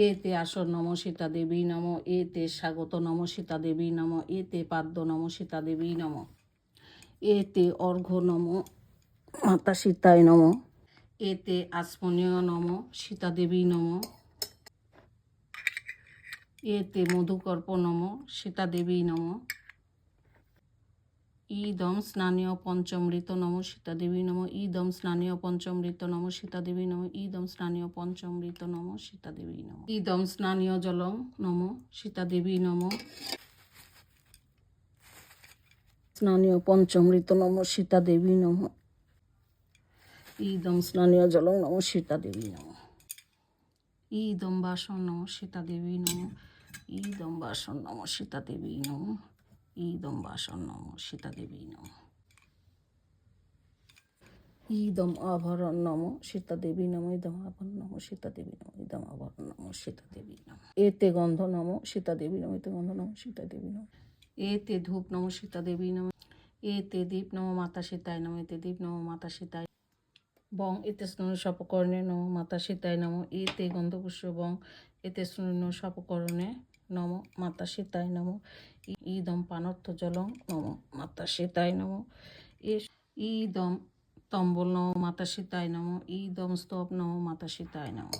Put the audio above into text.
এতে আসর নম সীতা দেবী নম, এতে স্বাগত নম সীতা দেবী নম, এতে পাদ্য নম সীতা দেবী নম, এতে অর্ঘ্য নম মাতা সীতায় নম, এতে আসমনীয় নম সীতা দেবী নম, এতে মধুকর্প নম সীতা দেবী নম, ইদম স্নানীয় পঞ্চমৃত নম সীতা দেবী নম, ইদম স্নানীয় পঞ্চমৃত নম সীতা দেবী নম, ইদম স্নানীয় পঞ্চমৃত নম সীতা দেবী নম, ইদম স্নানীয় জলং নম সীতা দেবী নম, স্নানীয় পঞ্চমৃত নম সীতা দেবী নম, ইদম স্নানীয় জলং নম সীতা দেবী নম, ইদম বাসন নম সীতা দেবী নম, ইদম বাসন নম সীতা দেবী নম, ইদম বাসন নম সীতা দেবী নম, ইদম আভরণ নম সীতা দেবী নম, ইদম আভরণ নম সীতা দেবী নম, ইদম আভরণ নম সীতা দেবী নম, এতে গন্ধ নম সীতা দেবী নম, এতে গন্ধ নম সীতা দেবী নম, এতে ধূপ নম সীতা দেবী নম, এতে দীপ নম মাতা সীতায় নম, এতে দীপ নম মাতা সীতায় বং, এতে স্নুন সপকর্ণে নম মাতা সীতায় নম, এতে গন্ধপুষ্প বং, এতে স্নুন সপকর্ণে নম মাতা সীতায় নম, ইদম পানর্থ জলং নম মাতা সীতায় নম, ইদম তম্বল নম মাতা সীতায় নম, ইদম স্তব নম মাতা সীতায় নম।